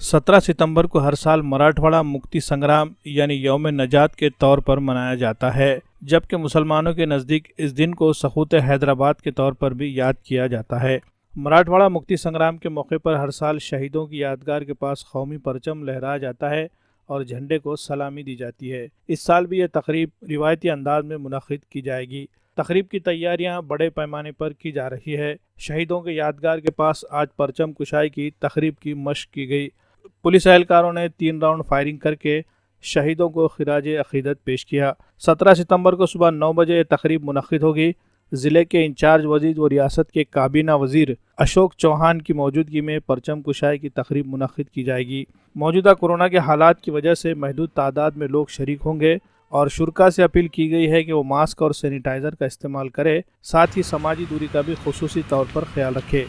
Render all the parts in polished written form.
17 सितंबर को हर साल मराठवाड़ा मुक्ति संग्राम यानी यौम नजात के तौर पर मनाया जाता है, जबकि मुसलमानों के नज़दीक इस दिन को सक़ूत हैदराबाद के तौर पर भी याद किया जाता है। मराठवाड़ा मुक्ति संग्राम के मौके पर हर साल शहीदों की यादगार के पास कौमी परचम लहराया जाता है और झंडे को सलामी दी जाती है। इस साल भी यह तकरीब रिवायती अंदाज में मुनक़िद की जाएगी। तकरीब की तैयारियां बड़े पैमाने पर की जा रही है। शहीदों के यादगार के पास आज परचम कुशाई की तकरीब की मशक की गई। पुलिस एहलकारों ने 3 राउंड फायरिंग करके शहीदों को खिराज अकीदत पेश किया। 17 सितंबर को सुबह 9 बजे ये तकरीब मुनक़िद होगी। ज़िले के इंचार्ज वजीर व रियासत के काबीना वजीर अशोक चौहान की मौजूदगी में परचम कुशाई की तकरीब मुनक़िद की जाएगी। मौजूदा कोरोना के हालात की वजह से महदूद तादाद में लोग शरीक होंगे और शुरका से अपील की गई है कि वो मास्क और सैनिटाइज़र का इस्तेमाल करें, साथ ही समाजी दूरी का भी खुसूसी तौर पर ख्याल रखें।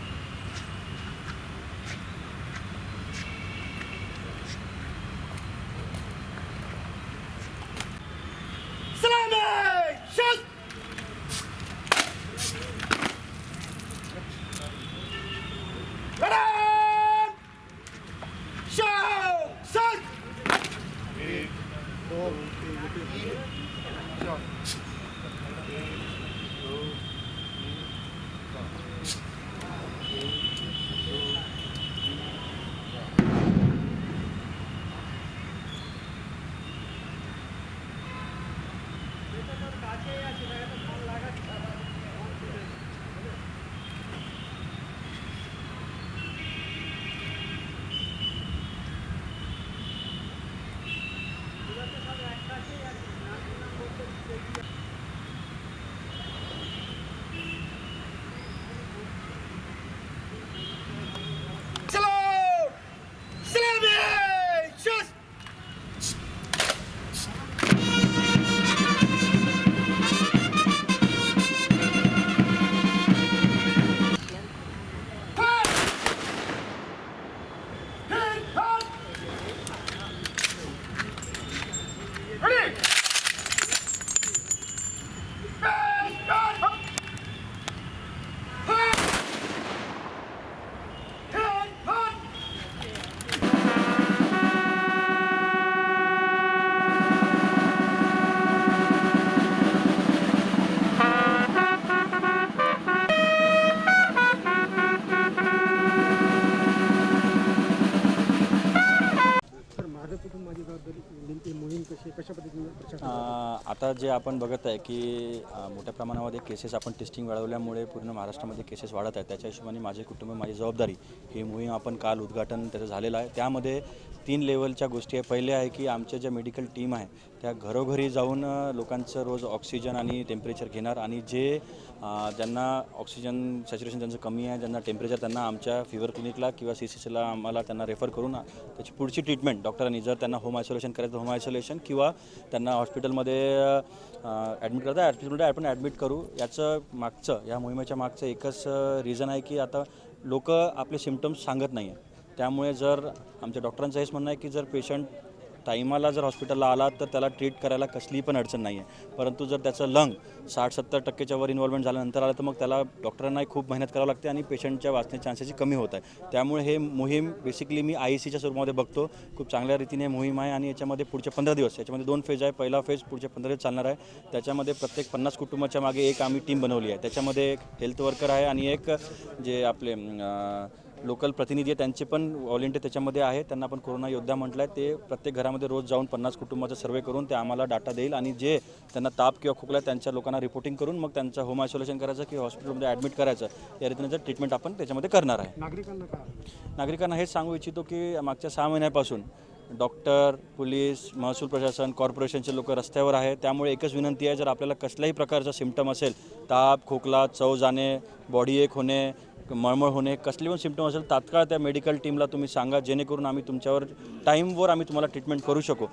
आता जे आपण बघत आहे की मोठ्या प्रमाणामध्ये केसेस आपण टेस्टिंग वाढवल्यामुळे पूर्ण महाराष्ट्रामध्ये केसेस वाढत आहेत। त्याच्या हिशोबाने माझे कुटुंब माझी जबाबदारी ही मोहीम आपण काल उद्घाटन त्याचं झालेलं आहे। त्यामध्ये 3 लेवलच्या गोष्टी आहे। पहिले आहे की आमच्या ज्या मेडिकल टीम आहे त्या घरोघरी जाऊन लोकांचं रोज ऑक्सिजन आणि टेम्परेचर घेणार आणि जे ज्यांना ऑक्सिजन सॅच्युरेशन त्यांचं कमी आहे, ज्यांना टेम्परेचर, त्यांना आमच्या फीवर क्लिनिकला किंवा CCCला आम्हाला त्यांना रेफर करून त्याची पुढची ट्रीटमेंट डॉक्टरांनी जर त्यांना होम आयसोलेशन करायचं होम आयसोलेशन किंवा त्यांना हॉस्पिटलमध्ये ॲडमिट करता हॉस्पिटलमध्ये आपण ॲडमिट करू। याचं मागचं या मोहिमेच्या मागचं एकच रिझन आहे की आता लोक आपले सिम्पटम्स सांगत नाही आहे। त्यामुळे जर आमच्या डॉक्टरांचं हेच म्हणणं आहे की जर पेशंट टाईमाला जर हॉस्पिटलला आला तर त्याला ट्रीट करायला कसलीही पण अडचण नाही आहे, परंतु जर त्याचं लंग 60-70% वर इन्व्हॉल्वमेंट झाल्यानंतर आलं तर मग त्याला डॉक्टरांनाही खूप मेहनत करावं लागते आणि पेशंटच्या वाचण्याचे चान्सेस कमी होत आहे। त्यामुळे हे मोहीम बेसिकली मी IECच्या स्वरूपामध्ये बघतो। खूप चांगल्या रीतीने मोहीम आहे आणि याच्यामध्ये पुढचे 15 दिवस याच्यामध्ये 2 फेज आहे। पहिला फेज पुढचे 15 दिवस चालणार आहे। त्याच्यामध्ये प्रत्येक 50 कुटुंबाच्या मागे एक आम्ही टीम बनवली आहे। त्याच्यामध्ये एक हेल्थ वर्कर आहे आणि एक जे आपले लोकल प्रतिनिधी आहे त्यांचे पण व्हॉलेंटियर त्याच्यामध्ये आहे। त्यांना आपण कोरोना योद्धा म्हटलं आहे। ते प्रत्येक घरामध्ये रोज जाऊन 50 कुटुंबाचा सर्वे करून ते आम्हाला डाटा देईल आणि जे त्यांना ताप किंवा खोकला त्यांच्या लोकांना रिपोर्टिंग करून मग त्यांचं होम आयसोलेशन करायचं किंवा हॉस्पिटलमध्ये ॲडमिट करायचं या रीतीने जर ट्रीटमेंट आपण त्याच्यामध्ये करणार आहे। नागरिकांना हेच सांगू इच्छितो की मागच्या 6 महिन्यापासून डॉक्टर, पोलीस, महसूल प्रशासन, कॉर्पोरेशनचे लोक रस्त्यावर आहे। त्यामुळे एकच विनंती आहे, जर आपल्याला कसल्याही प्रकारचा सिम्पटम असेल, ताप, खोकला, चव जाणे, बॉडी एक होणे, मळमळ होणे, कसली पण सिम्पटम असेल तात्काळ त्या मेडिकल टीमला तुम्ही सांगा, जेणेकरून आम्ही तुमच्यावर टाईमवर आम्ही तुम्हाला ट्रीटमेंट करू शकू।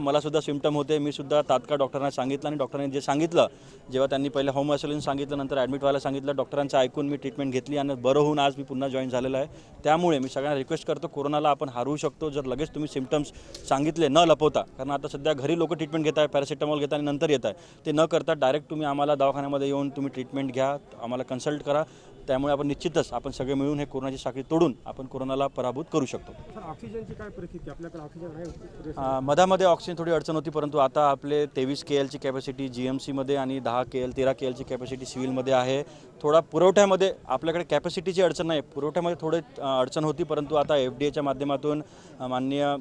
मला सुद्धा सिम्पटम होते, मी सुद्धा तात्काळ डॉक्टरांना सांगितलं आणि डॉक्टरांनी जे सांगितलं, जेव्हा त्यांनी पहिले होम आयसोलेशन सांगितलं, नंतर ॲडमिट व्हायला सांगितलं, डॉक्टरांचं ऐकून मी ट्रीटमेंट घेतली आणि बरं होऊन आज मी पुन्हा जॉईन झालेलं आहे। त्यामुळे मी सगळ्यांना रिक्वेस्ट करतो, कोरोनाला आपण हरवू शकतो जर लगेच तुम्ही सिम्पटम्स सांगितले न लपवता, कारण आता सध्या घरी लोक ट्रीटमेंट घेत आहे, पॅरासिटामॉल घेत आणि नंतर येत आहे, ते न करता डायरेक्ट तुम्ही आम्हाला दवाखान्यामध्ये येऊन तुम्ही ट्रीटमेंट घ्या, आम्हाला कन्सल्ट करा। त्यामुळे आपण निश्चितच आपण सगळे मिळून हे कोरोनाची साखळी तोडून आपण कोरोनाला पराभूत करू शकतो. सर, ऑक्सिजनची काय परिस्थिती? आपल्याकडे ऑक्सिजन आहे पुरेसा? मधामध्ये ऑक्सिजन थोडी अडचण होती, परंतु आता आपले 23 KLची कॅपॅसिटी GMCमध्ये आणि 13 KLची कॅपॅसिटी सिव्हिलमध्ये आहे. थोडा पुरवठ्यामध्ये आपल्याकडे कॅपॅसिटीची अडचण नाही, पुरवठ्यामध्ये थोडे अडचण होती, परंतु आता FDAच्या माध्यमातून माननीय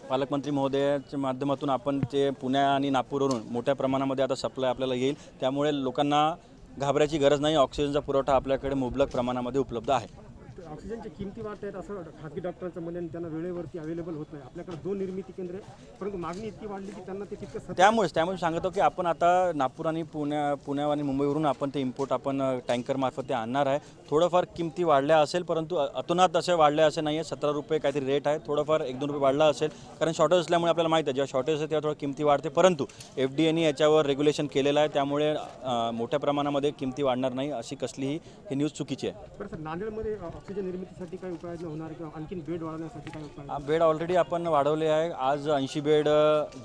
पालकमंत्री महोदयाच्या माध्यमातून आपण ते पुणे आणि नागपूरवरून मोठ्या प्रमाणामध्ये आता सप्लाय आपल्याला येईल. त्यामुळे लोकांना घाबरायची गरज नाही. ऑक्सिजनचा पुरवठा आपल्याकडे मुबलक प्रमाणामध्ये उपलब्ध आहे. ऑक्सिजनच्या किमती वाढत आहेत असं खाजगी डॉक्टरांचं म्हणणं, त्यांना वेळेवरती अवेलेबल होत नाही. आपल्याकडे 2 निर्मिती केंद्र आहे, परंतु मागणी इतकी वाढली की त्यांना ते तितकं त्यामुळे सांगतो की आपण आता नागपूर आणि पुणे आणि मुंबईवरून आपण ते इम्पोर्ट आपण टँकरमार्फत ते आणणार आहे. थोडंफार किमती वाढल्या असेल, परंतु अतोनात असे वाढल्या असे नाही आहे. 17 रुपये काहीतरी रेट आहे, थोडंफार 1-2 रुपये वाढला असेल, कारण शॉर्टेज असल्यामुळे आपल्याला माहिती आहे जेव्हा शॉर्टेज आहे तेव्हा थोडं किमती वाढते. परंतु FDAने याच्यावर रेग्युलेशन केलेलं आहे, त्यामुळे मोठ्या प्रमाणामध्ये किमती वाढणार नाही अशी कसलीही ही न्यूज चुकीची आहे. बरं सर, नांदेडमध्ये ऑक्सिजन निर्मितीसाठी काय उपाययोजना होणार किंवा आणखीन बेड वाढवण्यासाठी काय उपाय? बेड ऑलरेडी आपण वाढवले आहे. आज 80 बेड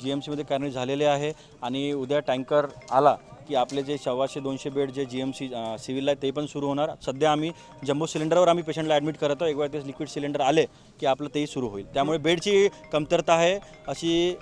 GMCमध्ये कार्यान्वित झालेले आहे आणि उद्या टँकर आला की आपले जे 125-200 बेड जे GMC सिव्हिल आहे ते पण सुरू होणार. सध्या आम्ही जम्बो सिलेंडरवर आम्ही पेशंटला ॲडमिट करतो. एक वेळा ते लिक्विड सिलेंडर आले की आपलं तेही सुरू होईल. त्यामुळे बेडची कमतरता आहे अशी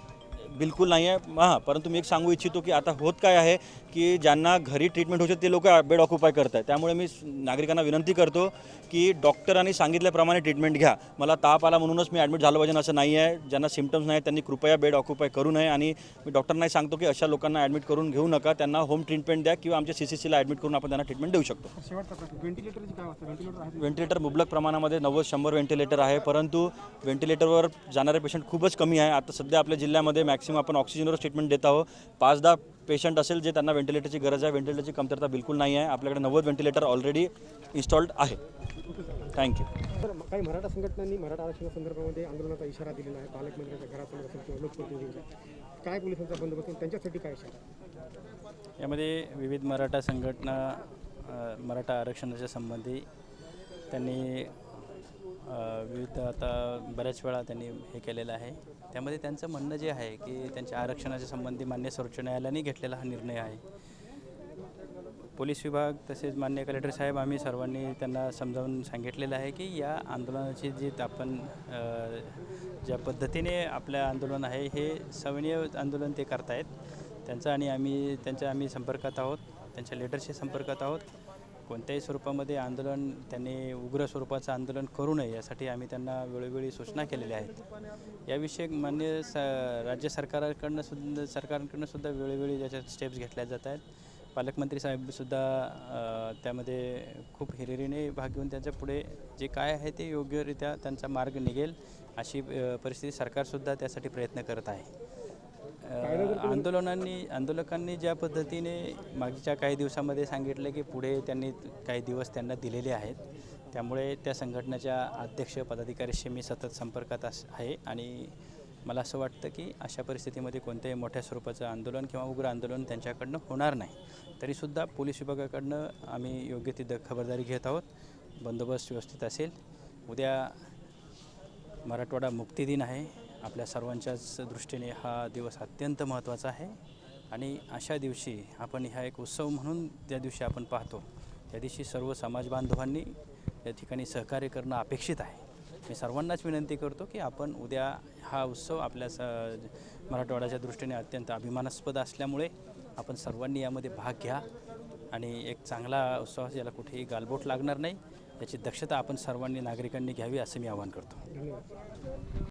बिलकुल नाही आहे. परंतु मी एक सांगू इच्छितो की आता होत काय आहे की ज्यांना घरी ट्रीटमेंट होते ते लोक बेड ऑक्युपाय करत आहेत. त्यामुळे मी नागरिकांना विनंती करतो की डॉक्टरांनी सांगितल्याप्रमाणे ट्रीटमेंट घ्या. मला ताप आला म्हणूनच मी ॲडमिट झालं पाहिजे असं नाही आहे. ज्यांना सिम्पटम्स नाही त्यांनी कृपया बेड ऑक्युपाय करू नये आणि मी डॉक्टरांनाही सांगतो की अशा लोकांना ॲडमिट करून घेऊ नका. त्यांना होम ट्रीटमेंट द्या किंवा आमच्या CCCला ॲडमिट करून आपण त्यांना ट्रीटमेंट देऊ शकतो. शेवटचा प्रश्न, व्हेंटिलेटरची काय अवस्था? व्हेंटिलेटर आहे? व्हेंटिलेटर मुबलक प्रमाणामध्ये 90-100 व्हेंटिलेटर आहे, परंतु व्हेंटिलेटरवर जाणारे पेशंट खूपच कमी आहे. आता सध्या आपल्या जिल्ह्यामध्ये मॅक्सिमम आपण ऑक्सिजनवर ट्रीटमेंट देत आहोत. 5-10 पेशंट असेल जे त्यांना व्हेंटिलेटरची गरज आहे. व्हेंटिलेटरची कमतरता बिलकुल नाही आहे. आपल्याकडे 90 व्हेंटिलेटर ऑलरेडी इन्स्टॉल्ड आहे. थँक्यू. तर काही मराठा संघटनांनी मराठा आरक्षणासंदर्भामध्ये आंदोलनाचा इशारा दिलेला आहे. पालकमंत्र्यांच्या घरासमोर असेल किंवा लोकप्रतिनिधींच्या. काय पोलिसांचा बंदोबस्त, त्यांच्यासाठी काय इशारा? यामध्ये विविध मराठा संघटना मराठा आरक्षणाच्या संबंधी त्यांनी विविध आता बऱ्याच वेळा त्यांनी हे केलेलं आहे. त्यामध्ये त्यांचं म्हणणं जे आहे की त्यांच्या आरक्षणाच्या संबंधी मान्य सर्वोच्च न्यायालयाने घेतलेला हा निर्णय आहे. पोलीस विभाग तसेच मान्य कलेक्टर साहेब आम्ही सर्वांनी त्यांना समजावून सांगितलेलं आहे की या आंदोलनाची जी आपण ज्या पद्धतीने आपलं आंदोलन आहे हे सविनय आंदोलन ते करतायत त्यांचं आणि आम्ही संपर्कात आहोत. त्यांच्या लेटरशी संपर्कात आहोत. कोणत्याही स्वरूपामध्ये आंदोलन त्यांनी उग्र स्वरूपाचं आंदोलन करू नये यासाठी आम्ही त्यांना वेळोवेळी सूचना केलेल्या आहेत. याविषयी मान्य राज्य सरकारकडनं सुद्धा वेळोवेळी त्याच्या स्टेप्स घेतल्या जात आहेत. पालकमंत्री साहेबसुद्धा त्यामध्ये खूप हिरिरीने भाग घेऊन त्यांच्या पुढे जे काय आहे ते योग्यरित्या त्यांचा मार्ग निघेल अशी परिस्थिती सरकारसुद्धा त्यासाठी प्रयत्न करत आहे. आंदोलकांनी ज्या पद्धतीने मागच्या काही दिवसामध्ये सांगितलं की पुढे त्यांनी काही दिवस त्यांना दिलेले आहेत, त्यामुळे त्या संघटनेच्या अध्यक्ष पदाधिकाऱ्याशी मी सतत संपर्कात आहे आणि मला असं वाटतं की अशा परिस्थितीमध्ये कोणत्याही मोठ्या स्वरूपाचं आंदोलन किंवा उग्र आंदोलन त्यांच्याकडनं होणार नाही. तरीसुद्धा पोलीस विभागाकडनं आम्ही योग्य ती खबरदारी घेत आहोत. बंदोबस्त व्यवस्थित असेल. उद्या मराठवाडा मुक्ती दिन आहे. आपल्या सर्वांच्याच दृष्टीने हा दिवस अत्यंत महत्त्वाचा आहे आणि अशा दिवशी आपण हा एक उत्सव म्हणून ज्या दिवशी आपण पाहतो त्या दिवशी सर्व समाज बांधवांनी या ठिकाणी सहकार्य करणं अपेक्षित आहे. मी सर्वांनाच विनंती करतो की आपण उद्या हा उत्सव आपल्या मराठवाड्याच्या दृष्टीने अत्यंत अभिमानास्पद असल्यामुळे आपण सर्वांनी यामध्ये भाग घ्या आणि एक चांगला उत्सव ज्याला कुठेही गालबोट लागणार नाही याची दक्षता आपण सर्वांनी नागरिकांनी घ्यावी असं मी आवाहन करतो. धन्यवाद.